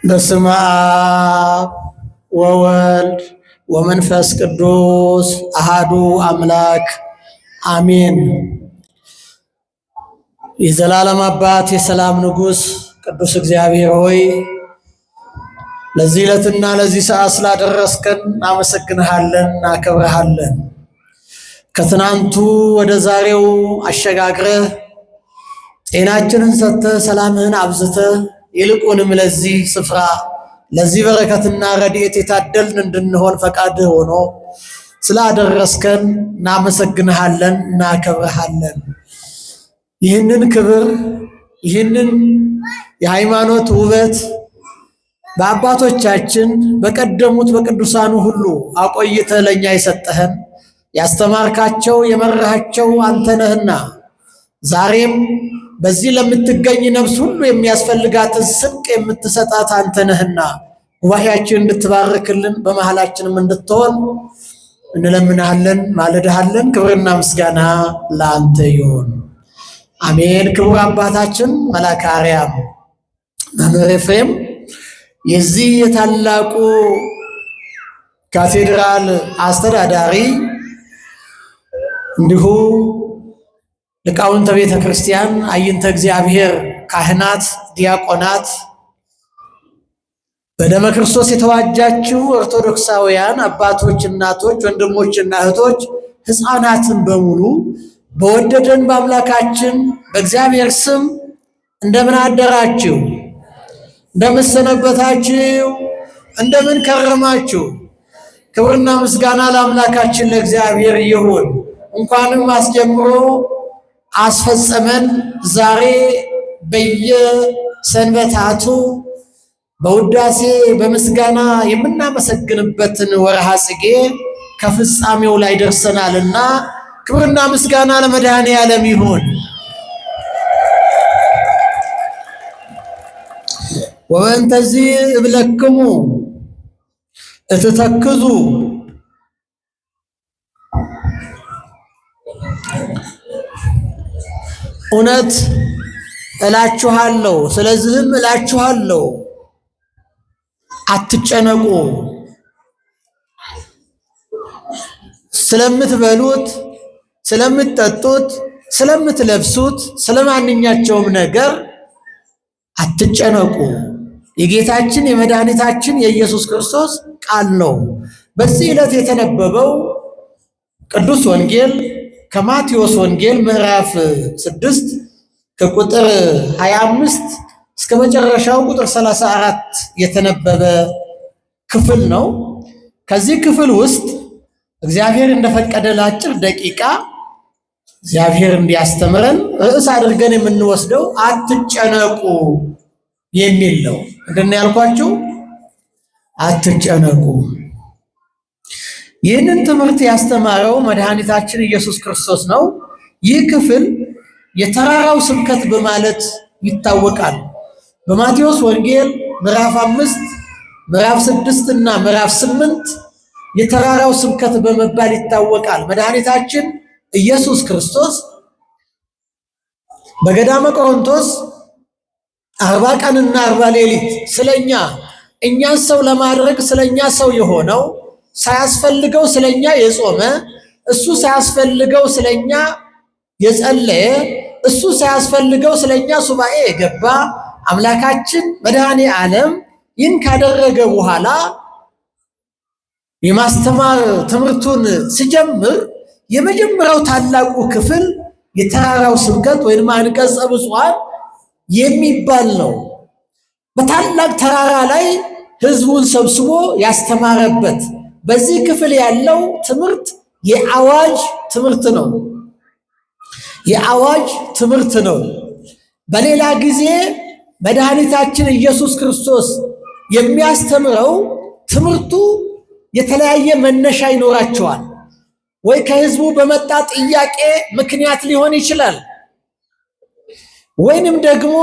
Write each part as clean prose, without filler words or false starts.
በስመ አብ ወወልድ ወመንፈስ ቅዱስ አሃዱ አምላክ አሜን። የዘላለም አባት የሰላም ንጉሥ ቅዱስ እግዚአብሔር ሆይ ለዚህ ዕለትና ለዚህ ሰዓት ስላደረስከን እናመሰግንሃለን፣ እናከብርሃለን። ከትናንቱ ወደ ዛሬው አሸጋግረህ ጤናችንን ሰጥተህ ሰላምህን አብዝተህ ይልቁንም ለዚህ ስፍራ ለዚህ በረከትና ረድኤት የታደልን እንድንሆን ፈቃድህ ሆኖ ስላደረስከን እናመሰግንሃለን፣ እናከብርሃለን። ይህንን ክብር ይህንን የሃይማኖት ውበት በአባቶቻችን በቀደሙት በቅዱሳኑ ሁሉ አቆይተህ ለእኛ የሰጠህን ያስተማርካቸው የመራሃቸው አንተ ነህና ዛሬም በዚህ ለምትገኝ ነፍስ ሁሉ የሚያስፈልጋትን ስንቅ የምትሰጣት አንተ ነህና ጉባኤያችን እንድትባርክልን በመሃላችንም እንድትሆን እንለምናለን፣ ማለድሃለን። ክብርና ምስጋና ለአንተ ይሁን፣ አሜን። ክቡር አባታችን መልአከ አርያም መምህር ኤፍሬም የዚህ የታላቁ ካቴድራል አስተዳዳሪ እንዲሁ ሊቃውንተ ቤተ ክርስቲያን፣ አይንተ እግዚአብሔር፣ ካህናት፣ ዲያቆናት፣ በደመ ክርስቶስ የተዋጃችሁ ኦርቶዶክሳውያን አባቶች፣ እናቶች፣ ወንድሞችና እህቶች፣ ሕፃናትን በሙሉ በወደደን በአምላካችን በእግዚአብሔር ስም እንደምን አደራችሁ? እንደምን ሰነበታችሁ? እንደምን ከረማችሁ? ክብርና ምስጋና ለአምላካችን ለእግዚአብሔር ይሁን። እንኳንም አስጀምሮ አስፈጸመን። ዛሬ በየሰንበታቱ በውዳሴ በምስጋና የምናመሰግንበትን ወርሃ ጽጌ ከፍጻሜው ላይ ደርሰናልና ክብርና ምስጋና ለመድኃኔዓለም ይሁን። ወእንተዚህ እብለክሙ እትተክዙ እውነት እላችኋለሁ፣ ስለዚህም እላችኋለሁ አትጨነቁ። ስለምትበሉት፣ ስለምትጠጡት፣ ስለምትለብሱት፣ ስለማንኛቸውም ነገር አትጨነቁ። የጌታችን የመድኃኒታችን የኢየሱስ ክርስቶስ ቃል ነው። በዚህ ዕለት የተነበበው ቅዱስ ወንጌል ከማቴዎስ ወንጌል ምዕራፍ 6 ከቁጥር 25 እስከ መጨረሻው ቁጥር 34 የተነበበ ክፍል ነው። ከዚህ ክፍል ውስጥ እግዚአብሔር እንደፈቀደ ለአጭር ደቂቃ እግዚአብሔር እንዲያስተምረን ርዕስ አድርገን የምንወስደው አትጨነቁ የሚል ነው። ምንድን ነው ያልኳችሁ? አትጨነቁ። ይህንን ትምህርት ያስተማረው መድኃኒታችን ኢየሱስ ክርስቶስ ነው። ይህ ክፍል የተራራው ስብከት በማለት ይታወቃል። በማቴዎስ ወንጌል ምዕራፍ 5 ምዕራፍ 6 እና ምዕራፍ 8 የተራራው ስብከት በመባል ይታወቃል። መድኃኒታችን ኢየሱስ ክርስቶስ በገዳመ ቆሮንቶስ 40 ቀንና 40 ሌሊት ስለኛ እኛን ሰው ለማድረግ ስለኛ ሰው የሆነው ሳያስፈልገው ስለኛ የጾመ እሱ ሳያስፈልገው ስለኛ የጸለየ እሱ ሳያስፈልገው ስለኛ ሱባኤ የገባ አምላካችን መድኃኔዓለም ይህን ካደረገ በኋላ የማስተማር ትምህርቱን ሲጀምር የመጀመሪያው ታላቁ ክፍል የተራራው ስብከት ወይም አንቀጸ ብፁዓን የሚባል ነው። በታላቅ ተራራ ላይ ሕዝቡን ሰብስቦ ያስተማረበት በዚህ ክፍል ያለው ትምህርት የአዋጅ ትምህርት ነው። የአዋጅ ትምህርት ነው። በሌላ ጊዜ መድኃኒታችን ኢየሱስ ክርስቶስ የሚያስተምረው ትምህርቱ የተለያየ መነሻ ይኖራቸዋል። ወይ ከሕዝቡ በመጣ ጥያቄ ምክንያት ሊሆን ይችላል፣ ወይንም ደግሞ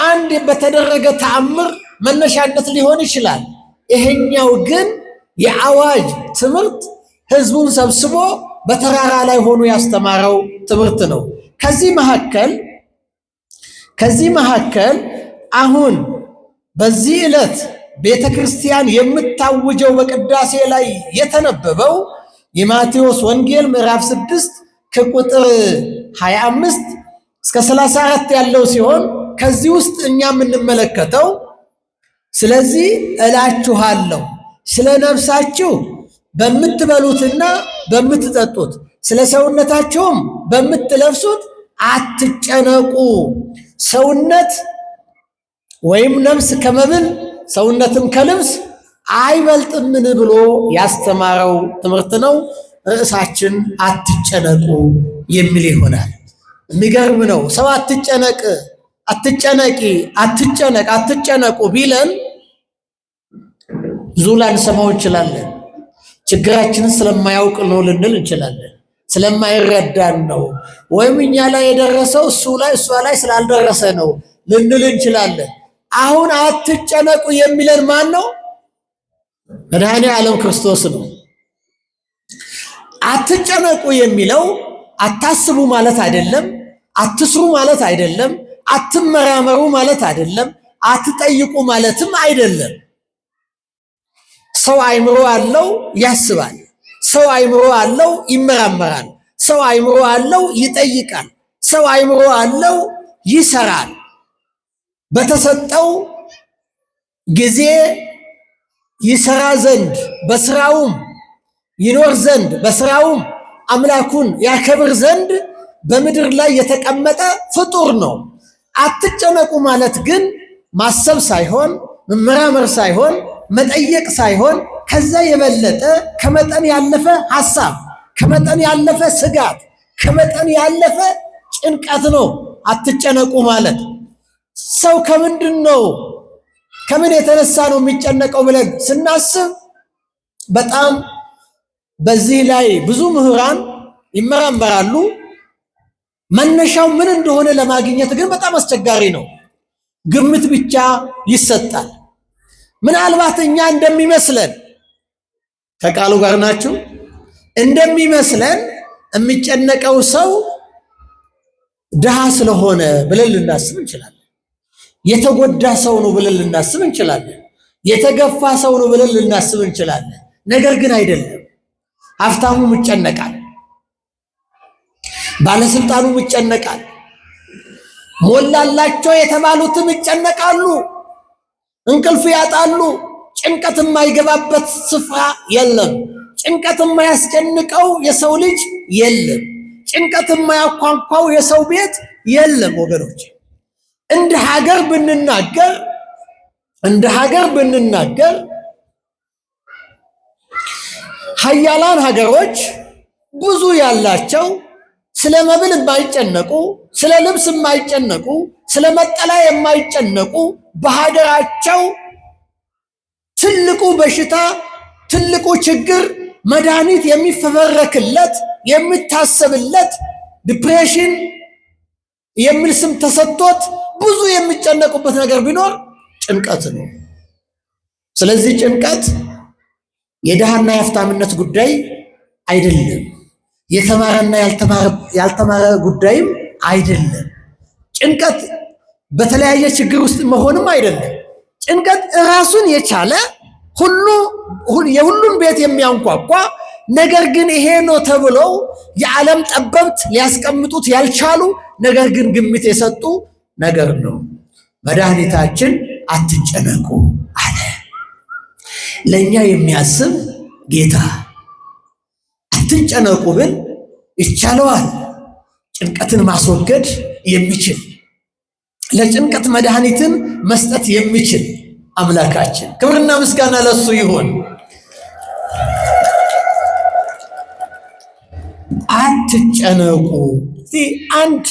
አንድ በተደረገ ተአምር መነሻነት ሊሆን ይችላል። ይሄኛው ግን የአዋጅ ትምህርት ሕዝቡን ሰብስቦ በተራራ ላይ ሆኖ ያስተማረው ትምህርት ነው። ከዚህ መካከል አሁን በዚህ ዕለት ቤተ ክርስቲያን የምታውጀው በቅዳሴ ላይ የተነበበው የማቴዎስ ወንጌል ምዕራፍ 6 ከቁጥር 25 እስከ 34 ያለው ሲሆን ከዚህ ውስጥ እኛ የምንመለከተው ስለዚህ እላችኋለሁ ስለ ነፍሳችሁ በምትበሉትና በምትጠጡት ስለ ሰውነታችሁም በምትለብሱት አትጨነቁ። ሰውነት ወይም ነፍስ ከመብል ሰውነትም ከልብስ አይበልጥምን ብሎ ያስተማረው ትምህርት ነው። ርዕሳችን አትጨነቁ የሚል ይሆናል። የሚገርም ነው። ሰው አትጨነቅ፣ አትጨነቂ፣ አትጨነቅ፣ አትጨነቁ ቢለን ብዙ ላንሰማው እንችላለን። ችግራችንን ስለማያውቅ ነው ልንል እንችላለን። ስለማይረዳን ነው፣ ወይም እኛ ላይ የደረሰው እሱ ላይ እሷ ላይ ስላልደረሰ ነው ልንል እንችላለን። አሁን አትጨነቁ የሚለን ማን ነው? መድኃኔ ዓለም ክርስቶስ ነው። አትጨነቁ የሚለው አታስቡ ማለት አይደለም፣ አትስሩ ማለት አይደለም፣ አትመራመሩ ማለት አይደለም፣ አትጠይቁ ማለትም አይደለም። ሰው አእምሮ አለው ያስባል። ሰው አእምሮ አለው ይመራመራል። ሰው አእምሮ አለው ይጠይቃል። ሰው አእምሮ አለው ይሰራል። በተሰጠው ጊዜ ይሰራ ዘንድ በስራውም ይኖር ዘንድ በስራውም አምላኩን ያከብር ዘንድ በምድር ላይ የተቀመጠ ፍጡር ነው። አትጨነቁ ማለት ግን ማሰብ ሳይሆን መመራመር ሳይሆን መጠየቅ ሳይሆን ከዛ የበለጠ ከመጠን ያለፈ ሐሳብ፣ ከመጠን ያለፈ ስጋት፣ ከመጠን ያለፈ ጭንቀት ነው አትጨነቁ ማለት። ሰው ከምንድን ነው ከምን የተነሳ ነው የሚጨነቀው ብለን ስናስብ በጣም በዚህ ላይ ብዙ ምሁራን ይመራመራሉ። መነሻው ምን እንደሆነ ለማግኘት ግን በጣም አስቸጋሪ ነው። ግምት ብቻ ይሰጣል። ምናልባት እኛ እንደሚመስለን ከቃሉ ጋር ናችሁ እንደሚመስለን የሚጨነቀው ሰው ድሃ ስለሆነ ብለን ልናስብ እንችላለን። የተጎዳ ሰው ነው ብለን ልናስብ እንችላለን። የተገፋ ሰው ነው ብለን ልናስብ እንችላለን። ነገር ግን አይደለም። ሀብታሙም ይጨነቃል፣ ባለስልጣኑም ይጨነቃል፣ ሞላላቸው የተባሉትም ይጨነቃሉ፣ እንቅልፍ ያጣሉ። ጭንቀት የማይገባበት ስፍራ የለም። ጭንቀት የማያስጨንቀው የሰው ልጅ የለም። ጭንቀት የማያኳኳው የሰው ቤት የለም። ወገኖች እንደ ሀገር ብንናገር ሀያላን ሀገሮች ብዙ ያላቸው ስለ መብል የማይጨነቁ፣ ስለ ልብስ የማይጨነቁ፣ ስለ መጠለያ የማይጨነቁ በሀገራቸው ትልቁ በሽታ ትልቁ ችግር መድኃኒት የሚፈበረክለት የሚታሰብለት ዲፕሬሽን የሚል ስም ተሰጥቶት ብዙ የሚጨነቁበት ነገር ቢኖር ጭንቀት ነው። ስለዚህ ጭንቀት የድሃና የሀብታምነት ጉዳይ አይደለም። የተማረና ያልተማረ ጉዳይም አይደለም። ጭንቀት በተለያየ ችግር ውስጥ መሆንም አይደለም። ጭንቀት ራሱን የቻለ የሁሉም ቤት የሚያንኳኳ ነገር ግን ይሄ ነው ተብለው የዓለም ጠበብት ሊያስቀምጡት ያልቻሉ ነገር ግን ግምት የሰጡ ነገር ነው። መድኃኒታችን አትጨነቁ አለ። ለእኛ የሚያስብ ጌታ አትጨነቁ ብል ይቻለዋል። ጭንቀትን ማስወገድ የሚችል ለጭንቀት መድኃኒትን መስጠት የሚችል አምላካችን ክብርና ምስጋና ለሱ ይሁን። አትጨነቁ። አንድ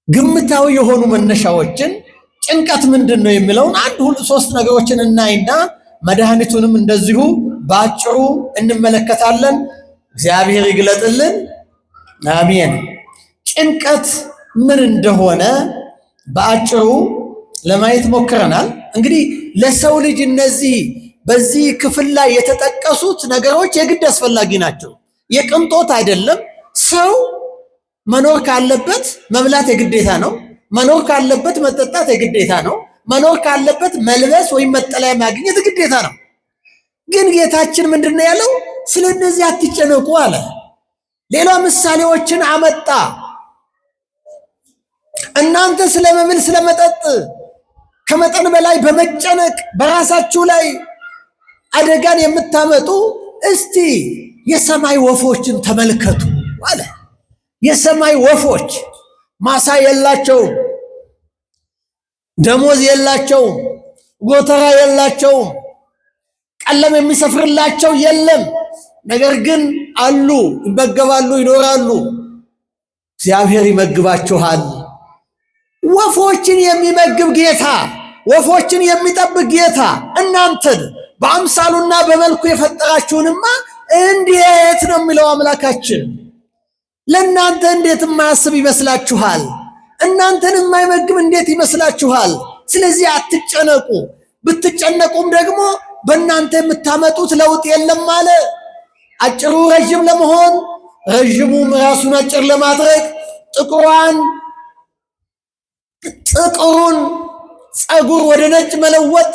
ግምታዊ የሆኑ መነሻዎችን ጭንቀት ምንድን ነው የሚለውን ሶስት ነገሮችን እናይና መድኃኒቱንም እንደዚሁ በአጭሩ እንመለከታለን። እግዚአብሔር ይግለጥልን። አሜን። ጭንቀት ምን እንደሆነ በአጭሩ ለማየት ሞክረናል። እንግዲህ ለሰው ልጅ እነዚህ በዚህ ክፍል ላይ የተጠቀሱት ነገሮች የግድ አስፈላጊ ናቸው። የቅንጦት አይደለም። ሰው መኖር ካለበት መብላት የግዴታ ነው። መኖር ካለበት መጠጣት የግዴታ ነው። መኖር ካለበት መልበስ ወይም መጠለያ ማግኘት ግዴታ ነው። ግን ጌታችን ምንድነው ያለው? ስለነዚህ አትጨነቁ አለ። ሌላ ምሳሌዎችን አመጣ። እናንተ ስለመብል ስለመጠጥ ከመጠን በላይ በመጨነቅ በራሳችሁ ላይ አደጋን የምታመጡ እስቲ የሰማይ ወፎችን ተመልከቱ አለ። የሰማይ ወፎች ማሳ የላቸውም፣ ደሞዝ የላቸውም፣ ጎተራ የላቸውም፣ ቀለም የሚሰፍርላቸው የለም። ነገር ግን አሉ፣ ይመገባሉ፣ ይኖራሉ። እግዚአብሔር ይመግባችኋል። ወፎችን የሚመግብ ጌታ፣ ወፎችን የሚጠብቅ ጌታ እናንተን በአምሳሉና በመልኩ የፈጠራችሁንማ እንዴት ነው የሚለው አምላካችን። ለእናንተ እንዴት የማያስብ ይመስላችኋል? እናንተን የማይመግብ እንዴት ይመስላችኋል? ስለዚህ አትጨነቁ። ብትጨነቁም ደግሞ በእናንተ የምታመጡት ለውጥ የለም አለ። አጭሩ ረዥም ለመሆን ረዥሙም ራሱን አጭር ለማድረግ ጥቁሩን ፀጉር ወደ ነጭ መለወጥ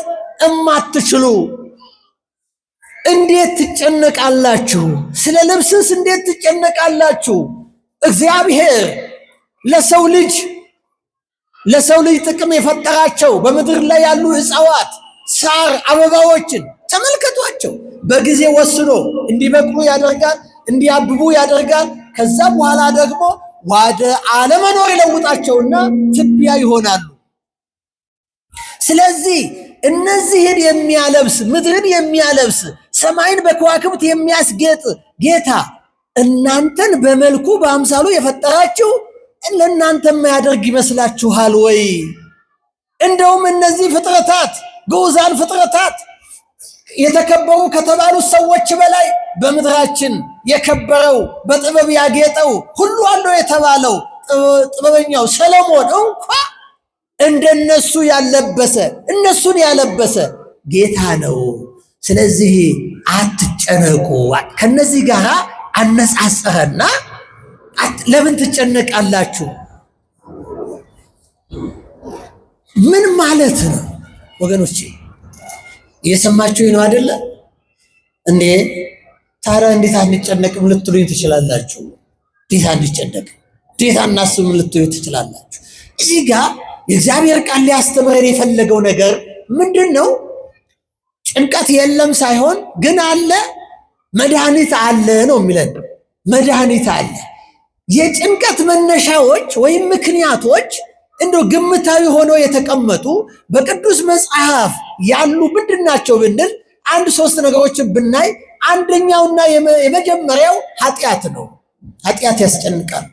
እማትችሉ እንዴት ትጨነቃላችሁ? ስለ ልብስስ እንዴት ትጨነቃላችሁ? እግዚአብሔር ለሰው ልጅ ጥቅም የፈጠራቸው በምድር ላይ ያሉ እጽዋት፣ ሳር፣ አበባዎችን ተመልከቷቸው። በጊዜ ወስኖ እንዲበቅሉ ያደርጋል፣ እንዲያብቡ ያደርጋል። ከዛ በኋላ ደግሞ ወደ አለመኖር ይለውጣቸውና ትቢያ ይሆናሉ። ስለዚህ እነዚህን የሚያለብስ ምድርን የሚያለብስ ሰማይን በከዋክብት የሚያስጌጥ ጌታ እናንተን በመልኩ በአምሳሉ የፈጠራችሁ ለእናንተ የማያደርግ ይመስላችኋል ወይ? እንደውም እነዚህ ፍጥረታት ግዑዛን ፍጥረታት የተከበሩ ከተባሉት ሰዎች በላይ በምድራችን የከበረው በጥበብ ያጌጠው ሁሉ አለው የተባለው ጥበበኛው ሰሎሞን እንኳ እንደነሱ ያለበሰ እነሱን ያለበሰ ጌታ ነው። ስለዚህ አትጨነቁ። ከነዚህ ጋር አነጻጸረና ለምን ትጨነቃላችሁ? ምን ማለት ነው ወገኖቼ? እየሰማችሁ ነው አይደለ እንዴ? ታዲያ እንዴት አንጨነቅም ልትሉኝ ትችላላችሁ። እንዴት አንጨነቅም፣ እንዴት አናስብም ልትሉኝ ትችላላችሁ። እዚህ ጋር የእግዚአብሔር ቃል ሊያስተምረን የፈለገው ነገር ምንድን ነው? ጭንቀት የለም ሳይሆን ግን አለ፣ መድኃኒት አለ ነው የሚለን። መድኃኒት አለ። የጭንቀት መነሻዎች ወይም ምክንያቶች እንደው ግምታዊ ሆነው የተቀመጡ በቅዱስ መጽሐፍ ያሉ ምንድን ናቸው ብንል አንድ ሶስት ነገሮችን ብናይ፣ አንደኛውና የመጀመሪያው ኃጢአት ነው። ኃጢአት ያስጨንቃል።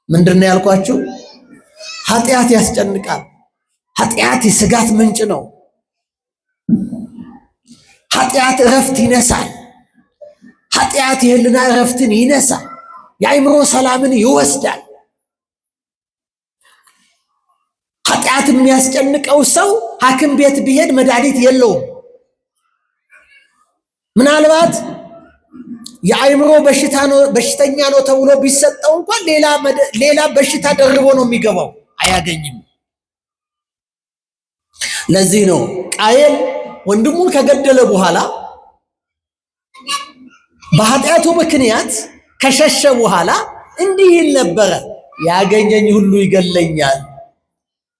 ምንድን ነው ያልኳችሁ? ኃጢአት ያስጨንቃል። ኃጢአት የስጋት ምንጭ ነው። ኃጢአት እረፍት ይነሳል። ኃጢአት የህልና እረፍትን ይነሳል። የአእምሮ ሰላምን ይወስዳል። ኃጢአት የሚያስጨንቀው ሰው ሐኪም ቤት ቢሄድ መድኃኒት የለውም። ምናልባት የአእምሮ በሽተኛ ነው ተብሎ ቢሰጠው እንኳን ሌላ በሽታ ደርቦ ነው የሚገባው፣ አያገኝም። ለዚህ ነው ቃየል ወንድሙን ከገደለ በኋላ በኃጢአቱ ምክንያት ከሸሸ በኋላ እንዲህ ይል ነበረ፣ ያገኘኝ ሁሉ ይገለኛል።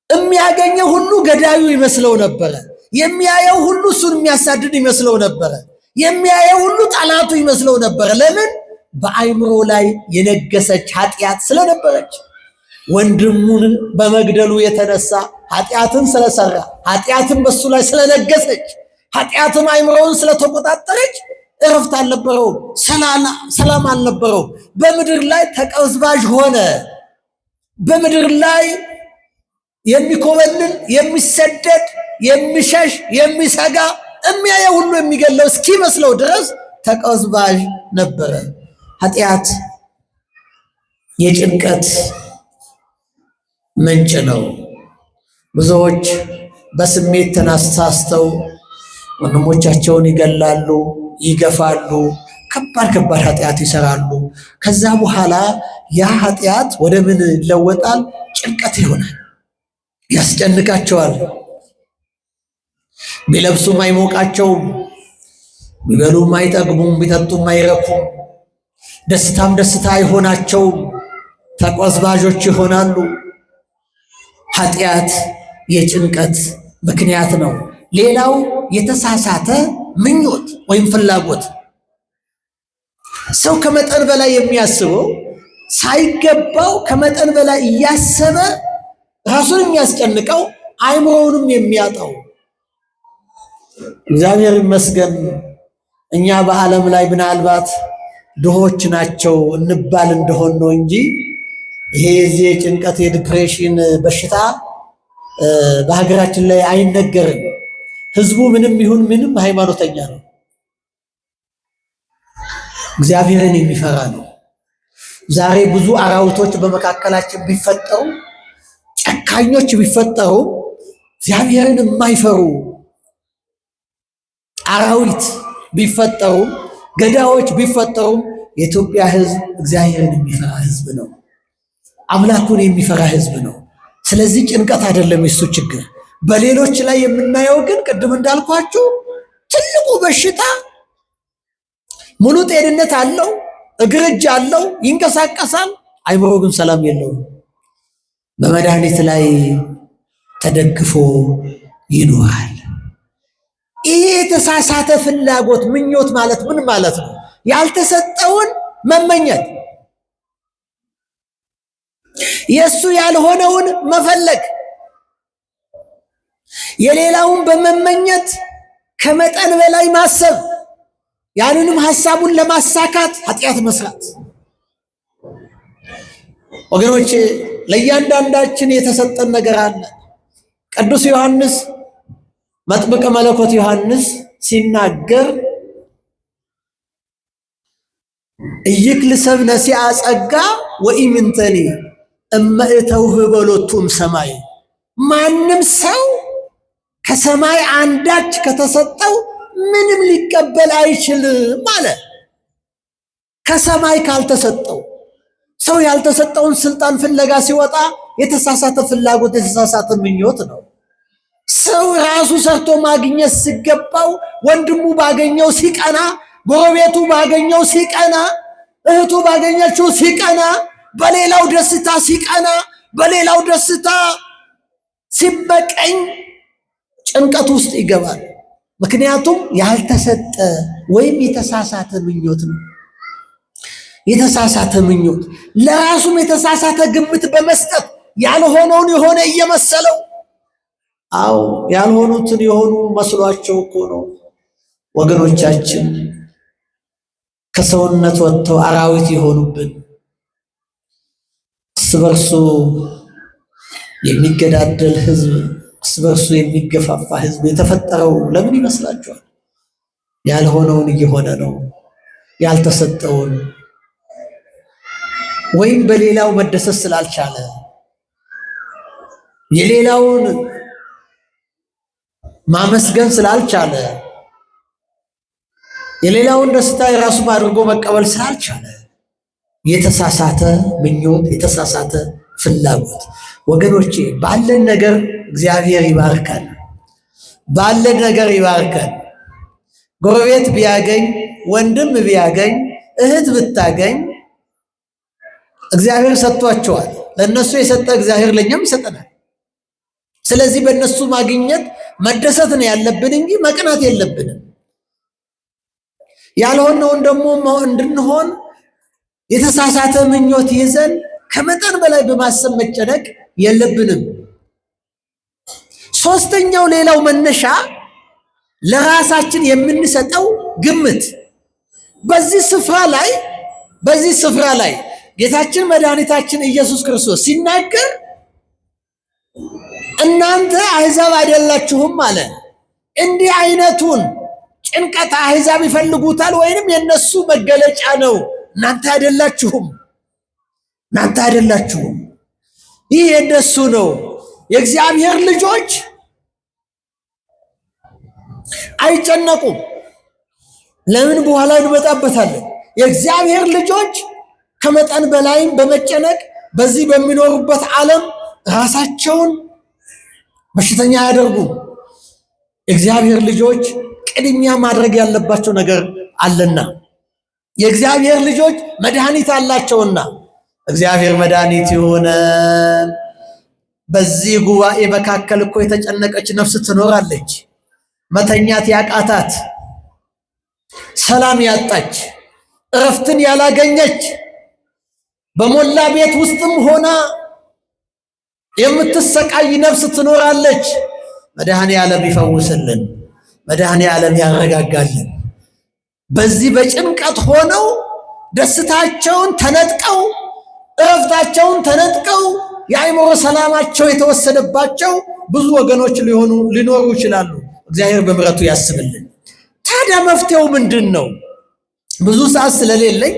የሚያገኘው ሁሉ ገዳዩ ይመስለው ነበረ። የሚያየው ሁሉ እሱን የሚያሳድድ ይመስለው ነበረ። የሚያየው ሁሉ ጠላቱ ይመስለው ነበረ። ለምን? በአእምሮ ላይ የነገሰች ኃጢአት ስለነበረች። ወንድሙን በመግደሉ የተነሳ ኃጢአትን ስለሰራ፣ ኃጢአትን በሱ ላይ ስለነገሰች፣ ኃጢአትን አእምሮውን ስለተቆጣጠረች እረፍት አልነበረውም፣ ሰላም አልነበረውም። በምድር ላይ ተቀዝባዥ ሆነ። በምድር ላይ የሚኮበልል፣ የሚሰደድ፣ የሚሸሽ፣ የሚሰጋ፣ የሚያየው ሁሉ የሚገለው እስኪመስለው ድረስ ተቀዝባዥ ነበረ። ኃጢአት የጭንቀት ምንጭ ነው። ብዙዎች በስሜት ተነሳስተው ወንድሞቻቸውን ይገላሉ፣ ይገፋሉ፣ ከባድ ኃጢአት ይሰራሉ። ከዛ በኋላ ያ ኃጢአት ወደ ምን ይለወጣል? ጭንቀት ይሆናል፣ ያስጨንቃቸዋል። ቢለብሱም አይሞቃቸውም፣ ቢበሉም አይጠግቡም፣ ቢጠጡም አይረኩም። ደስታም ደስታ አይሆናቸውም፣ ተቆዝባዦች ይሆናሉ። ኃጢአት የጭንቀት ምክንያት ነው። ሌላው የተሳሳተ ምኞት ወይም ፍላጎት። ሰው ከመጠን በላይ የሚያስበው ሳይገባው ከመጠን በላይ እያሰበ ራሱን የሚያስጨንቀው አእምሮውንም የሚያጣው። እግዚአብሔር ይመስገን እኛ በዓለም ላይ ምናልባት ድሆች ናቸው እንባል እንደሆን ነው እንጂ ይሄ የዚህ የጭንቀት የዲፕሬሽን በሽታ በሀገራችን ላይ አይነገርም። ህዝቡ ምንም ይሁን ምንም ሃይማኖተኛ ነው፣ እግዚአብሔርን የሚፈራ ነው። ዛሬ ብዙ አራዊቶች በመካከላችን ቢፈጠሩ፣ ጨካኞች ቢፈጠሩ፣ እግዚአብሔርን የማይፈሩ አራዊት ቢፈጠሩ፣ ገዳዮች ቢፈጠሩ፣ የኢትዮጵያ ህዝብ እግዚአብሔርን የሚፈራ ህዝብ ነው። አምላኩን የሚፈራ ህዝብ ነው። ስለዚህ ጭንቀት አይደለም የሱ ችግር። በሌሎች ላይ የምናየው ግን ቅድም እንዳልኳችሁ ትልቁ በሽታ ሙሉ ጤንነት አለው፣ እግር እጅ አለው፣ ይንቀሳቀሳል፣ አይምሮ ግን ሰላም የለውም። በመድኃኒት ላይ ተደግፎ ይኖራል። ይሄ የተሳሳተ ፍላጎት ምኞት ማለት ምን ማለት ነው? ያልተሰጠውን መመኘት፣ የሱ ያልሆነውን መፈለግ፣ የሌላውን በመመኘት ከመጠን በላይ ማሰብ፣ ያንንም ሐሳቡን ለማሳካት ኃጢአት መስራት። ወገኖቼ ለእያንዳንዳችን የተሰጠን ነገር አለ። ቅዱስ ዮሐንስ መጥምቀ መለኮት ዮሐንስ ሲናገር እይክል ሰብ ነሲአ ጸጋ ወኢምንተኒ እመእተውህበ ሎቱም ሰማይ፣ ማንም ሰው ከሰማይ አንዳች ከተሰጠው ምንም ሊቀበል አይችልም አለ። ከሰማይ ካልተሰጠው ሰው ያልተሰጠውን ስልጣን ፍለጋ ሲወጣ የተሳሳተ ፍላጎት፣ የተሳሳተ ምኞት ነው። ሰው ራሱ ሰርቶ ማግኘት ሲገባው ወንድሙ ባገኘው ሲቀና፣ ጎረቤቱ ባገኘው ሲቀና፣ እህቱ ባገኘችው ሲቀና፣ በሌላው ደስታ ሲቀና፣ በሌላው ደስታ ሲበቀኝ ጭንቀት ውስጥ ይገባል። ምክንያቱም ያልተሰጠ ወይም የተሳሳተ ምኞት ነው። የተሳሳተ ምኞት ለራሱም የተሳሳተ ግምት በመስጠት ያልሆነውን የሆነ እየመሰለው፣ አው ያልሆኑትን የሆኑ መስሏቸው እኮ ነው ወገኖቻችን ከሰውነት ወጥተው አራዊት የሆኑብን። እርስ በርሱ የሚገዳደል ህዝብ፣ እርስ በርሱ የሚገፋፋ ህዝብ የተፈጠረው ለምን ይመስላችኋል? ያልሆነውን እየሆነ ነው። ያልተሰጠውን ወይም በሌላው መደሰት ስላልቻለ፣ የሌላውን ማመስገን ስላልቻለ፣ የሌላውን ደስታ የራሱ አድርጎ መቀበል ስላልቻለ የተሳሳተ ምኞት፣ የተሳሳተ ፍላጎት። ወገኖቼ ባለን ነገር እግዚአብሔር ይባርካል። ባለን ነገር ይባርካል። ጎረቤት ቢያገኝ፣ ወንድም ቢያገኝ፣ እህት ብታገኝ እግዚአብሔር ሰጥቷቸዋል። ለነሱ የሰጠ እግዚአብሔር ለኛም ይሰጠናል። ስለዚህ በእነሱ ማግኘት መደሰት ነው ያለብን እንጂ መቅናት የለብንም። ያልሆነውን ደግሞ እንድንሆን የተሳሳተ ምኞት ይዘን ከመጠን በላይ በማሰብ መጨነቅ የለብንም። ሶስተኛው ሌላው መነሻ ለራሳችን የምንሰጠው ግምት። በዚህ ስፍራ ላይ ጌታችን መድኃኒታችን ኢየሱስ ክርስቶስ ሲናገር እናንተ አሕዛብ አይደላችሁም አለ። እንዲህ አይነቱን ጭንቀት አሕዛብ ይፈልጉታል ወይንም የነሱ መገለጫ ነው። እናንተ አይደላችሁም፣ እናንተ አይደላችሁም። ይህ የነሱ ነው። የእግዚአብሔር ልጆች አይጨነቁም። ለምን? በኋላ እንመጣበታለን። የእግዚአብሔር ልጆች ከመጠን በላይም በመጨነቅ በዚህ በሚኖሩበት ዓለም ራሳቸውን በሽተኛ አያደርጉም። የእግዚአብሔር ልጆች ቅድሚያ ማድረግ ያለባቸው ነገር አለና የእግዚአብሔር ልጆች መድኃኒት አላቸውና እግዚአብሔር መድኃኒት ይሁነን። በዚህ ጉባኤ መካከል እኮ የተጨነቀች ነፍስ ትኖራለች። መተኛት ያቃታት፣ ሰላም ያጣች፣ እረፍትን ያላገኘች፣ በሞላ ቤት ውስጥም ሆና የምትሰቃይ ነፍስ ትኖራለች። መድኃኔ ዓለም ይፈውስልን፣ መድኃኔ ዓለም ያረጋጋልን። በዚህ በጭንቀት ሆነው ደስታቸውን ተነጥቀው እረፍታቸውን ተነጥቀው የአእምሮ ሰላማቸው የተወሰደባቸው ብዙ ወገኖች ሊኖሩ ይችላሉ። እግዚአብሔር በምሕረቱ ያስብልን። ታዲያ መፍትሄው ምንድን ነው? ብዙ ሰዓት ስለሌለኝ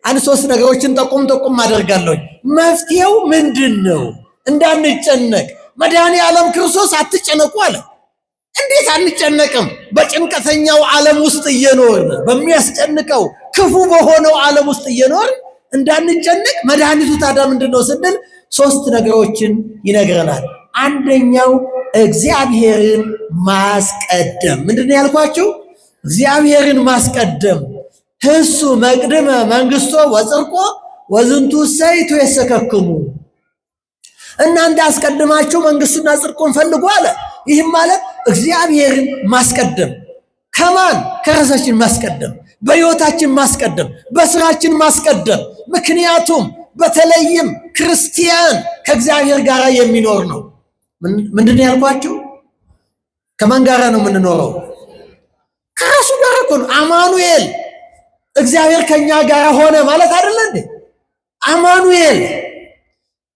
አንድ ሶስት ነገሮችን ጠቁም አደርጋለሁ። መፍትሄው ምንድን ነው? እንዳንጨነቅ መድኃኔ ዓለም ክርስቶስ አትጨነቁ አለ። እንዴት አንጨነቅም? በጭንቀተኛው ዓለም ውስጥ እየኖርን በሚያስጨንቀው ክፉ በሆነው ዓለም ውስጥ እየኖርን እንዳንጨነቅ መድኃኒቱ ታዲያ ምንድን ነው ስንል ሶስት ነገሮችን ይነግረናል። አንደኛው እግዚአብሔርን ማስቀደም። ምንድን ነው ያልኳችሁ? እግዚአብሔርን ማስቀደም። ህሱ መቅድመ መንግስቶ ወጽድቆ ወዝንቱ ሰይቱ የሰከክሙ። እናንተ አስቀድማችሁ መንግስቱና ጽድቁን ፈልጉ አለ። ይህም ማለት እግዚአብሔርን ማስቀደም። ከማን? ከራሳችን ማስቀደም፣ በሕይወታችን ማስቀደም፣ በስራችን ማስቀደም። ምክንያቱም በተለይም ክርስቲያን ከእግዚአብሔር ጋር የሚኖር ነው። ምንድን ነው ያልኳችሁ? ከማን ጋር ነው የምንኖረው? ከራሱ ጋር እኮ ነው። አማኑኤል እግዚአብሔር ከኛ ጋር ሆነ ማለት አይደለ እንዴ? አማኑኤል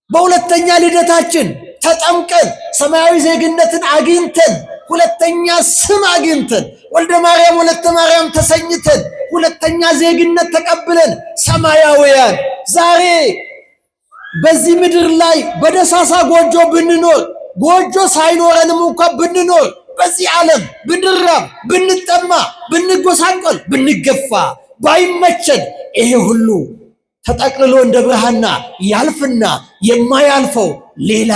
በሁለተኛ ልደታችን ተጠምቀን ሰማያዊ ዜግነትን አግኝተን ሁለተኛ ስም አግኝተን ወልደ ማርያም ወለተ ማርያም ተሰኝተን ሁለተኛ ዜግነት ተቀብለን ሰማያውያን ዛሬ በዚህ ምድር ላይ በደሳሳ ጎጆ ብንኖር ጎጆ ሳይኖረንም እንኳን ብንኖር በዚህ ዓለም ብንራብ፣ ብንጠማ፣ ብንጎሳቆል፣ ብንገፋ ባይመቸን ይሄ ሁሉ ተጠቅልሎ እንደ ብርሃንና ያልፍና የማያልፈው ሌላ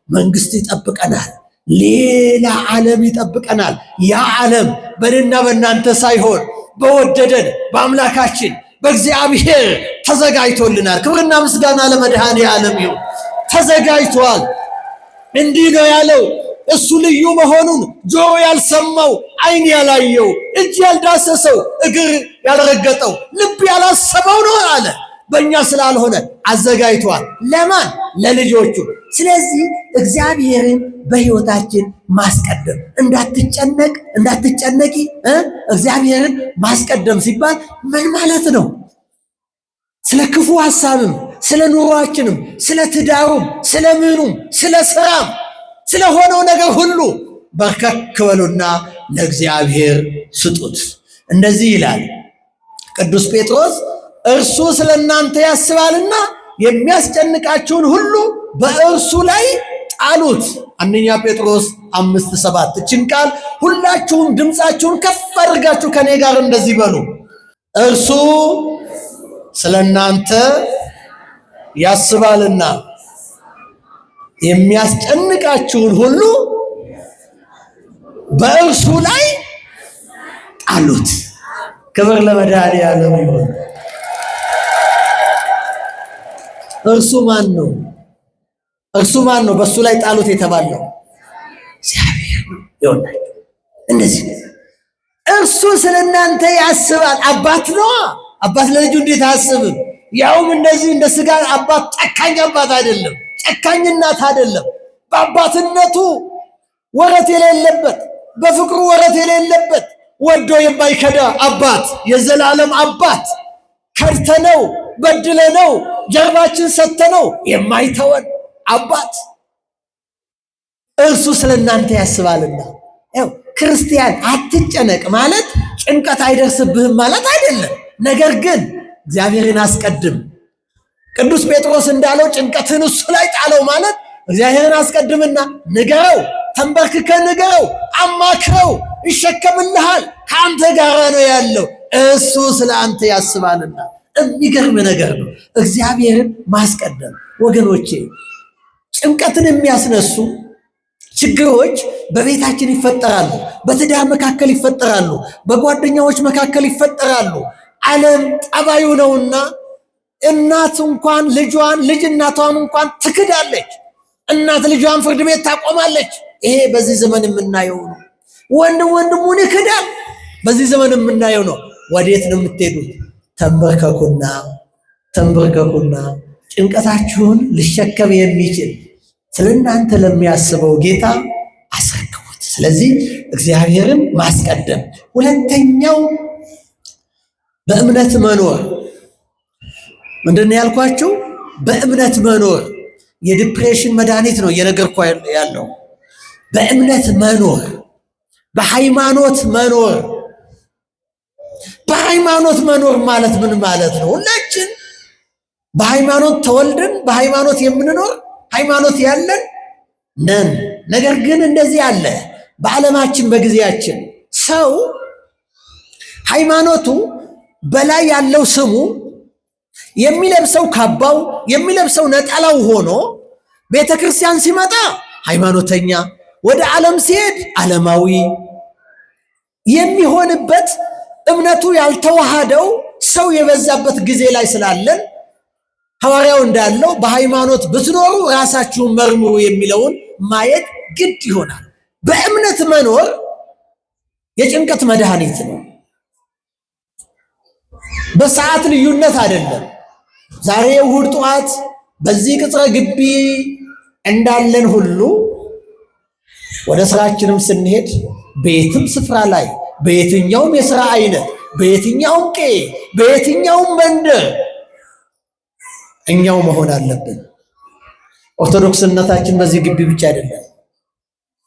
መንግስት ይጠብቀናል። ሌላ ዓለም ይጠብቀናል። ያ ዓለም በእኔና በእናንተ ሳይሆን በወደደን በአምላካችን በእግዚአብሔር ተዘጋጅቶልናል። ክብርና ምስጋና ለመድኃኔ ዓለም ይሁን። ተዘጋጅቷል። እንዲህ ነው ያለው፣ እሱ ልዩ መሆኑን ጆሮ ያልሰማው፣ ዓይን ያላየው፣ እጅ ያልዳሰሰው፣ እግር ያልረገጠው፣ ልብ ያላሰበው ነው አለ። በእኛ ስላልሆነ አዘጋጅቷል። ለማን? ለልጆቹ። ስለዚህ እግዚአብሔርን በሕይወታችን ማስቀደም። እንዳትጨነቂ እግዚአብሔርን ማስቀደም ሲባል ምን ማለት ነው? ስለ ክፉ ሐሳብም፣ ስለ ኑሯችንም፣ ስለ ትዳሩም፣ ስለ ምኑም፣ ስለ ስራም፣ ስለሆነው ነገር ሁሉ በርከክ በሉና ለእግዚአብሔር ስጡት። እንደዚህ ይላል ቅዱስ ጴጥሮስ፣ እርሱ ስለ እናንተ ያስባልና የሚያስጨንቃችሁን ሁሉ በእርሱ ላይ ጣሉት። አንደኛ ጴጥሮስ 5:7። እችን ቃል ሁላችሁም ድምፃችሁን ከፍ አድርጋችሁ ከኔ ጋር እንደዚህ በሉ። እርሱ ስለ እናንተ ያስባልና የሚያስጨንቃችሁን ሁሉ በእርሱ ላይ ጣሉት። ክብር ለመድኃኔዓለም ይሁን። እርሱ ማን ነው? እርሱ ማን ነው? በእሱ ላይ ጣሉት የተባለው እግዚአብሔር ነው። ይሆናል እንደዚህ እርሱ ስለ እናንተ ያስባል። አባት ነው። አባት ለልጁ እንዴት አያስብም? ያውም እንደዚህ እንደ ስጋ አባት። ጨካኝ አባት አይደለም፣ ጨካኝ እናት አይደለም። በአባትነቱ ወረት የሌለበት፣ በፍቅሩ ወረት የሌለበት፣ ወዶ የማይከዳ አባት፣ የዘላለም አባት፣ ከድተነው በድለነው ጀርባችን ሰተነው የማይተወን አባት እርሱ ስለ እናንተ ያስባልና። ያው ክርስቲያን አትጨነቅ ማለት ጭንቀት አይደርስብህም ማለት አይደለም። ነገር ግን እግዚአብሔርን አስቀድም። ቅዱስ ጴጥሮስ እንዳለው ጭንቀትን እሱ ላይ ጣለው ማለት እግዚአብሔርን አስቀድምና ንገረው፣ ተንበርክከ ንገረው፣ አማክረው፣ ይሸከምልሃል። ከአንተ ጋር ነው ያለው። እሱ ስለ አንተ ያስባልና። የሚገርም ነገር ነው እግዚአብሔርን ማስቀደም። ወገኖቼ ጭንቀትን የሚያስነሱ ችግሮች በቤታችን ይፈጠራሉ፣ በትዳር መካከል ይፈጠራሉ፣ በጓደኛዎች መካከል ይፈጠራሉ። ዓለም ጠባዩ ነውና እናት እንኳን ልጇን ልጅ እናቷን እንኳን ትክዳለች። እናት ልጇን ፍርድ ቤት ታቆማለች። ይሄ በዚህ ዘመን የምናየው ነው። ወንድም ወንድሙን ይክዳል። በዚህ ዘመን የምናየው ነው። ወዴት ነው የምትሄዱት? ተንበርከኩና ተንበርከኩና ጭንቀታችሁን ሊሸከም የሚችል ስለእናንተ ለሚያስበው ጌታ አስረክቡት። ስለዚህ እግዚአብሔርን ማስቀደም። ሁለተኛው በእምነት መኖር። ምንድነው ያልኳችሁ? በእምነት መኖር የዲፕሬሽን መድኃኒት ነው እየነገርኩ ያለው። በእምነት መኖር፣ በሃይማኖት መኖር። በሃይማኖት መኖር ማለት ምን ማለት ነው? ሁላችን በሃይማኖት ተወልደን በሃይማኖት የምንኖር ሃይማኖት ያለን ነን። ነገር ግን እንደዚህ አለ በዓለማችን በጊዜያችን ሰው ሃይማኖቱ በላይ ያለው ስሙ የሚለብሰው ካባው የሚለብሰው ነጠላው ሆኖ ቤተ ክርስቲያን ሲመጣ ሃይማኖተኛ፣ ወደ ዓለም ሲሄድ ዓለማዊ የሚሆንበት እምነቱ ያልተዋሃደው ሰው የበዛበት ጊዜ ላይ ስላለን ሐዋርያው እንዳለው በሃይማኖት ብትኖሩ ራሳችሁን መርምሩ የሚለውን ማየት ግድ ይሆናል። በእምነት መኖር የጭንቀት መድኃኒት ነው። በሰዓት ልዩነት አይደለም። ዛሬ እሑድ ጠዋት በዚህ ቅጽረ ግቢ እንዳለን ሁሉ ወደ ስራችንም ስንሄድ በየትም ስፍራ ላይ በየትኛውም የሥራ አይነት በየትኛውም ቄ በየትኛውም መንደር እኛው መሆን አለብን። ኦርቶዶክስነታችን በዚህ ግቢ ብቻ አይደለም።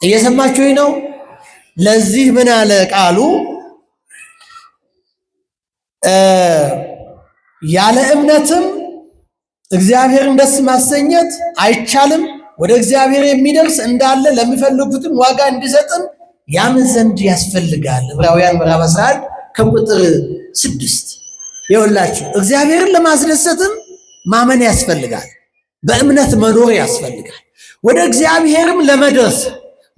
እየሰማችሁኝ ነው? ለዚህ ምን አለ ቃሉ? ያለ እምነትም እግዚአብሔርን ደስ ማሰኘት አይቻልም። ወደ እግዚአብሔር የሚደርስ እንዳለ ለሚፈልጉትም ዋጋ እንዲሰጥም ያምን ዘንድ ያስፈልጋል። ዕብራውያን ምዕራፍ 11 ከቁጥር 6 ይኸውላችሁ፣ እግዚአብሔርን ለማስደሰትም ማመን ያስፈልጋል። በእምነት መኖር ያስፈልጋል። ወደ እግዚአብሔርም ለመድረስ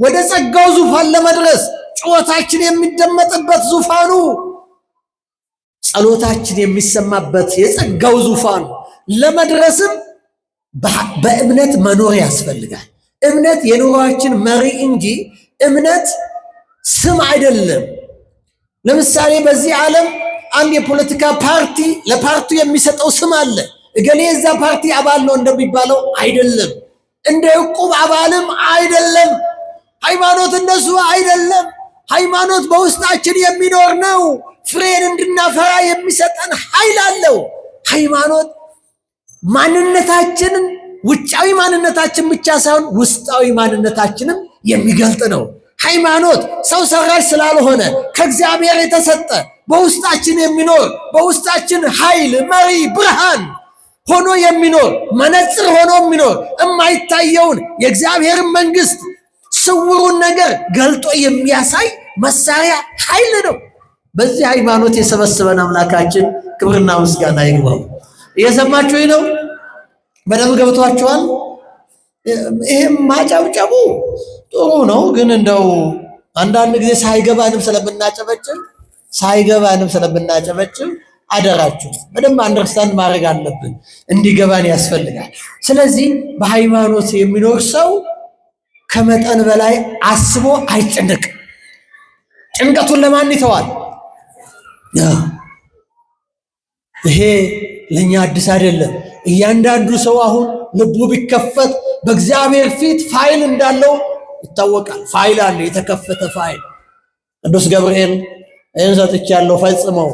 ወደ ጸጋው ዙፋን ለመድረስ ጩኸታችን የሚደመጥበት ዙፋኑ፣ ጸሎታችን የሚሰማበት የጸጋው ዙፋን ለመድረስም በእምነት መኖር ያስፈልጋል። እምነት የኑሯችን መሪ እንጂ እምነት ስም አይደለም። ለምሳሌ በዚህ ዓለም አንድ የፖለቲካ ፓርቲ ለፓርቲው የሚሰጠው ስም አለ። እገሌ የዛ ፓርቲ አባል ነው እንደሚባለው አይደለም። እንደ ዕቁብ አባልም አይደለም። ሃይማኖት እንደሱ አይደለም። ሃይማኖት በውስጣችን የሚኖር ነው። ፍሬን እንድናፈራ የሚሰጠን ኃይል አለው። ሃይማኖት ማንነታችንን ውጫዊ ማንነታችን ብቻ ሳይሆን ውስጣዊ ማንነታችንም የሚገልጥ ነው። ሃይማኖት ሰው ሰራሽ ስላልሆነ ከእግዚአብሔር የተሰጠ በውስጣችን የሚኖር በውስጣችን ኃይል፣ መሪ፣ ብርሃን ሆኖ የሚኖር መነጽር ሆኖ የሚኖር የማይታየውን የእግዚአብሔርን መንግስት ስውሩን ነገር ገልጦ የሚያሳይ መሳሪያ ኃይል ነው። በዚህ ሃይማኖት የሰበሰበን አምላካችን ክብርና ምስጋና ይግባው። እየሰማችሁኝ ነው? በደንብ ገብቷችኋል? ይሄም ማጨብጨቡ ጥሩ ነው፣ ግን እንደው አንዳንድ ጊዜ ሳይገባንም ስለምናጨበጭብ አደራችሁ በደንብ አንደርስታንድ ማድረግ አለብን። እንዲገባን ያስፈልጋል። ስለዚህ በሃይማኖት የሚኖር ሰው ከመጠን በላይ አስቦ አይጨነቅም። ጭንቀቱን ለማን ይተዋል? ይሄ ለኛ አዲስ አይደለም። እያንዳንዱ ሰው አሁን ልቡ ቢከፈት በእግዚአብሔር ፊት ፋይል እንዳለው ይታወቃል። ፋይል አለ፣ የተከፈተ ፋይል። ቅዱስ ገብርኤል ይህን ሰጥቻለሁ ፈጽመው፣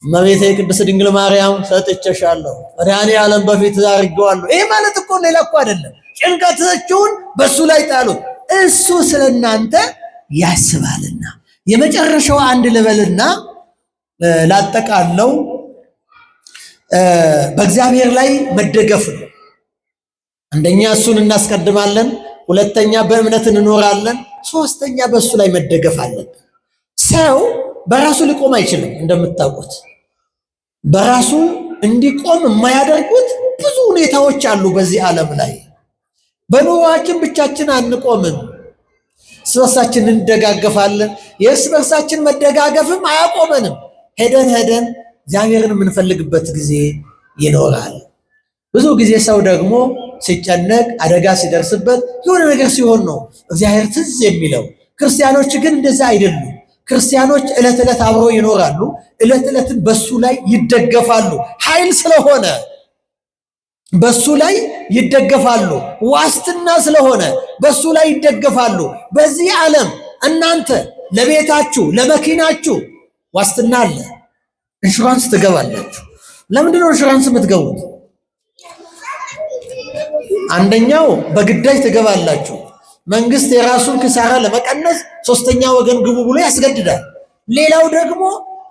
እመቤቴ ቅድስት ድንግል ማርያም ሰጥቼሻለሁ፣ መድኃኔዓለም በፊት አድርጌዋለሁ። ይሄ ማለት እኮ ሌላ እኮ አይደለም። ጭንቀታችሁን በእሱ ላይ ጣሉት፣ እሱ ስለ እናንተ ያስባልና። የመጨረሻው አንድ ልበልና ላጠቃለው፣ በእግዚአብሔር ላይ መደገፍ ነው። አንደኛ እሱን እናስቀድማለን፣ ሁለተኛ በእምነት እንኖራለን፣ ሶስተኛ በእሱ ላይ መደገፍ አለብን። ሰው በራሱ ሊቆም አይችልም። እንደምታውቁት በራሱ እንዲቆም የማያደርጉት ብዙ ሁኔታዎች አሉ በዚህ ዓለም ላይ። በኑሯችን ብቻችን አንቆምም። እርስ በርሳችን እንደጋገፋለን። የእርስ በርሳችን መደጋገፍም አያቆመንም። ሄደን እግዚአብሔርን የምንፈልግበት ጊዜ ይኖራል። ብዙ ጊዜ ሰው ደግሞ ሲጨነቅ አደጋ ሲደርስበት የሆነ ነገር ሲሆን ነው እግዚአብሔር ትዝ የሚለው። ክርስቲያኖች ግን እንደዛ አይደሉም። ክርስቲያኖች ዕለት ዕለት አብረው ይኖራሉ። ዕለት ዕለትን በሱ ላይ ይደገፋሉ። ኃይል ስለሆነ በሱ ላይ ይደገፋሉ። ዋስትና ስለሆነ በሱ ላይ ይደገፋሉ። በዚህ ዓለም እናንተ ለቤታችሁ ለመኪናችሁ ዋስትና አለ። ኢንሹራንስ ትገባላችሁ። ለምንድን ነው ኢንሹራንስ የምትገቡት? አንደኛው በግዳጅ ትገባላችሁ። መንግስት የራሱን ኪሳራ ለመቀነስ ሶስተኛ ወገን ግቡ ብሎ ያስገድዳል። ሌላው ደግሞ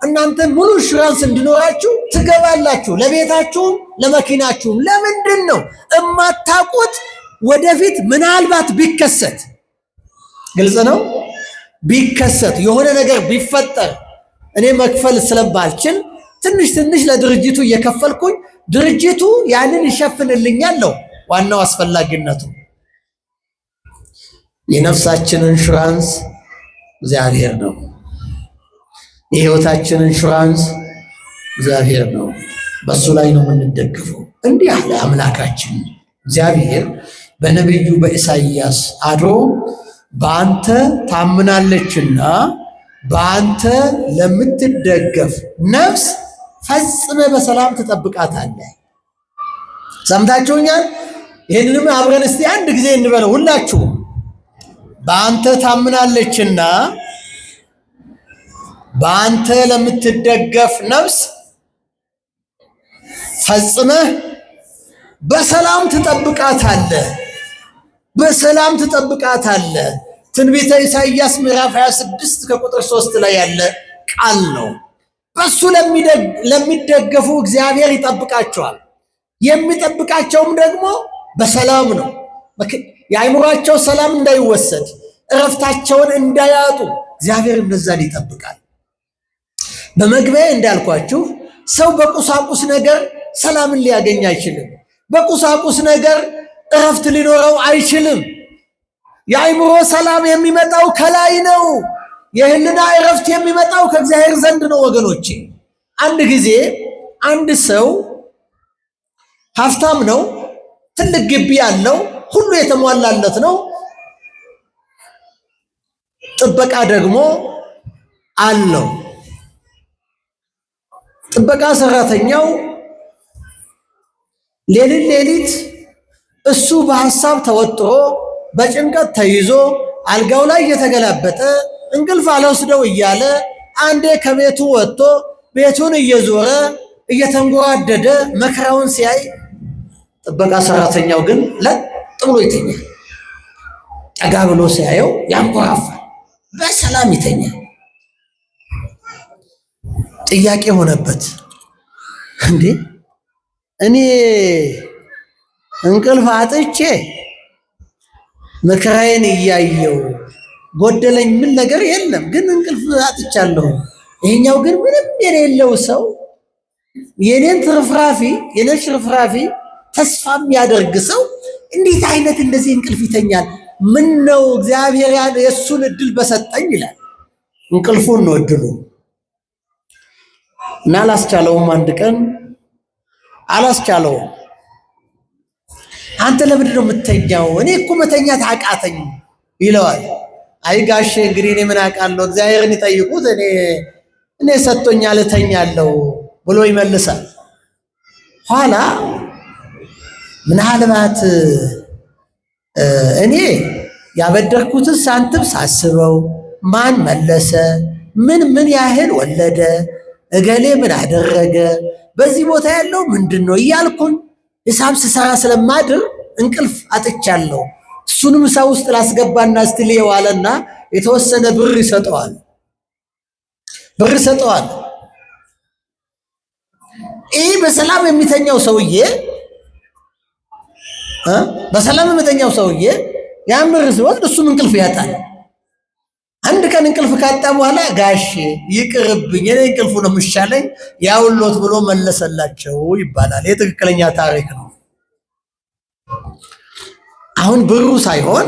እናንተ ሙሉ ኢንሹራንስ እንዲኖራችሁ ትገባላችሁ፣ ለቤታችሁም ለመኪናችሁም። ለምንድን ነው እማታውቁት? ወደፊት ምናልባት ቢከሰት፣ ግልጽ ነው፣ ቢከሰት የሆነ ነገር ቢፈጠር እኔ መክፈል ስለማልችል ትንሽ ለድርጅቱ እየከፈልኩኝ ድርጅቱ ያንን ይሸፍንልኛል ነው ዋናው አስፈላጊነቱ። የነፍሳችን ኢንሹራንስ እግዚአብሔር ነው። የህይወታችን ኢንሹራንስ እግዚአብሔር ነው። በሱ ላይ ነው የምንደግፈው። እንዲህ አለ አምላካችን እግዚአብሔር በነቢዩ በኢሳይያስ አድሮ በአንተ ታምናለችና በአንተ ለምትደገፍ ነፍስ ፈጽመ በሰላም ትጠብቃታለህ። ሰምታችሁኛል? ይህንንም አብረን እስቲ አንድ ጊዜ እንበለው ሁላችሁ። በአንተ ታምናለችና በአንተ ለምትደገፍ ነፍስ ፈጽመህ በሰላም ትጠብቃታለህ። በሰላም ትጠብቃታለህ። ትንቢተ ኢሳይያስ ምዕራፍ 26 ከቁጥር 3 ላይ ያለ ቃል ነው። በሱ ለሚደገፉ እግዚአብሔር ይጠብቃቸዋል። የሚጠብቃቸውም ደግሞ በሰላም ነው። የአእምሯቸው ሰላም እንዳይወሰድ፣ እረፍታቸውን እንዳያጡ እግዚአብሔር እነዛን ይጠብቃል። በመግቢያ እንዳልኳችሁ ሰው በቁሳቁስ ነገር ሰላምን ሊያገኝ አይችልም። በቁሳቁስ ነገር እረፍት ሊኖረው አይችልም። የአእምሮ ሰላም የሚመጣው ከላይ ነው። የህልና እረፍት የሚመጣው ከእግዚአብሔር ዘንድ ነው። ወገኖቼ አንድ ጊዜ አንድ ሰው ሀብታም ነው፣ ትልቅ ግቢ ያለው፣ ሁሉ የተሟላለት ነው። ጥበቃ ደግሞ አለው። ጥበቃ ሰራተኛው ሌሊት እሱ በሐሳብ ተወጥሮ በጭንቀት ተይዞ አልጋው ላይ እየተገላበጠ እንቅልፍ አልወስደው እያለ አንዴ ከቤቱ ወጥቶ ቤቱን እየዞረ እየተንጎራደደ መከራውን ሲያይ፣ ጥበቃ ሰራተኛው ግን ለጥ ብሎ ይተኛል። ጠጋ ብሎ ሲያየው ያንኮራፋል፣ በሰላም ይተኛል። ጥያቄ ሆነበት። እንዴ እኔ እንቅልፍ አጥቼ መከራዬን እያየው ጎደለኝ ምን ነገር የለም፣ ግን እንቅልፍ አጥቻለሁ። ይሄኛው ግን ምንም የሌለው ሰው የኔን ትርፍራፊ ተስፋ የሚያደርግ ሰው እንዴት አይነት እንደዚህ እንቅልፍ ይተኛል? ምን ነው እግዚአብሔር የእሱን እድል በሰጠኝ ይላል። እንቅልፉን ነው እድሉ እና አላስቻለውም። አንድ ቀን አላስቻለውም። አንተ ለምንድን ነው የምተኛው? እኔ እኮ መተኛት አቃተኝ ይለዋል። አይ ጋሼ እንግዲህ እኔ ምን አውቃለሁ፣ እግዚአብሔርን ይጠይቁት፣ እኔ ሰጥቶኛል እተኛለሁ ብሎ ይመልሳል። ኋላ ምናልባት እኔ ያበደርኩትን ሳንቲም ሳስበው ማን መለሰ፣ ምን ያህል ወለደ፣ እገሌ ምን አደረገ፣ በዚህ ቦታ ያለው ምንድን ነው እያልኩኝ ሂሳብ ስሰራ ስለማድር እንቅልፍ አጥቻለሁ። እሱንም ሰው ውስጥ ላስገባና ስትልየው አለና የተወሰነ ብር ይሰጠዋል። ይህ በሰላም የሚተኛው ሰውዬ ያን ብር ሲወስድ እሱም እንቅልፍ ያጣል። አንድ ቀን እንቅልፍ ካጣ በኋላ ጋሼ ይቅርብኝ፣ እኔ እንቅልፉ ነው የሚሻለኝ ያውሎት ብሎ መለሰላቸው ይባላል። ይህ ትክክለኛ ታሪክ ነው። አሁን ብሩ ሳይሆን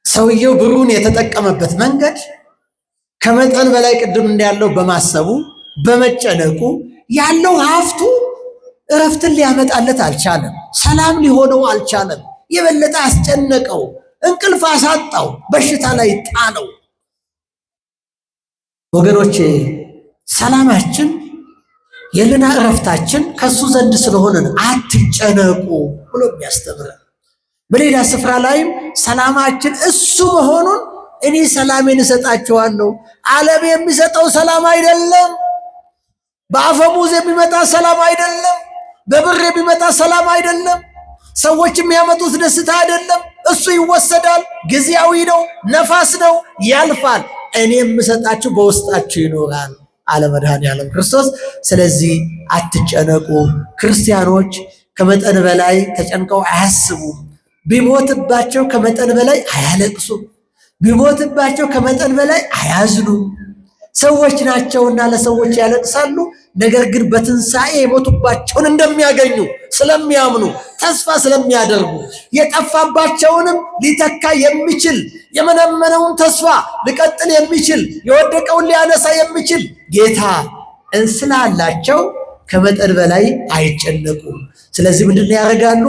ሰውየው ብሩን የተጠቀመበት መንገድ ከመጠን በላይ ቅድም እንዳለው በማሰቡ በመጨነቁ ያለው ሀብቱ እረፍትን ሊያመጣለት አልቻለም። ሰላም ሊሆነው አልቻለም። የበለጠ አስጨነቀው፣ እንቅልፍ አሳጣው፣ በሽታ ላይ ጣለው። ወገኖቼ ሰላማችን የልና እረፍታችን ከሱ ዘንድ ስለሆነ አትጨነቁ ብሎ የሚያስተምረን። በሌላ ስፍራ ላይም ሰላማችን እሱ መሆኑን እኔ ሰላሜን እሰጣችኋለሁ፣ ዓለም የሚሰጠው ሰላም አይደለም፣ በአፈሙዝ የሚመጣ ሰላም አይደለም፣ በብር የሚመጣ ሰላም አይደለም፣ ሰዎች የሚያመጡት ደስታ አይደለም። እሱ ይወሰዳል፣ ጊዜያዊ ነው፣ ነፋስ ነው፣ ያልፋል። እኔ የምሰጣችሁ በውስጣችሁ ይኖራል አለ መድኃኔዓለም ክርስቶስ። ስለዚህ አትጨነቁ። ክርስቲያኖች ከመጠን በላይ ተጨንቀው አያስቡም። ቢሞትባቸው ከመጠን በላይ አያለቅሱም። ቢሞትባቸው ከመጠን በላይ አያዝኑም። ሰዎች ናቸውና ለሰዎች ያለቅሳሉ። ነገር ግን በትንሣኤ የሞቱባቸውን እንደሚያገኙ ስለሚያምኑ ተስፋ ስለሚያደርጉ የጠፋባቸውንም ሊተካ የሚችል የመነመነውን ተስፋ ሊቀጥል የሚችል የወደቀውን ሊያነሳ የሚችል ጌታ ስላላቸው ከመጠን በላይ አይጨነቁም። ስለዚህ ምንድን ያደርጋሉ?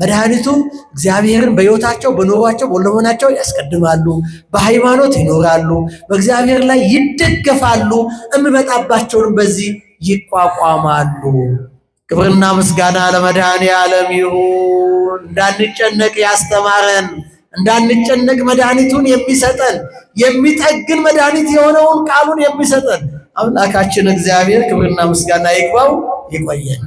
መድኃኒቱ እግዚአብሔርን በሕይወታቸው በኑሯቸው በሁለመናቸው ያስቀድማሉ። በሃይማኖት ይኖራሉ። በእግዚአብሔር ላይ ይደገፋሉ። የሚመጣባቸውንም በዚህ ይቋቋማሉ። ክብርና ምስጋና ለመድኃኔዓለም ይሁን። እንዳንጨነቅ ያስተማረን፣ እንዳንጨነቅ መድኃኒቱን የሚሰጠን፣ የሚጠግን መድኃኒት የሆነውን ቃሉን የሚሰጠን አምላካችን እግዚአብሔር ክብርና ምስጋና ይግባው። ይቆየን።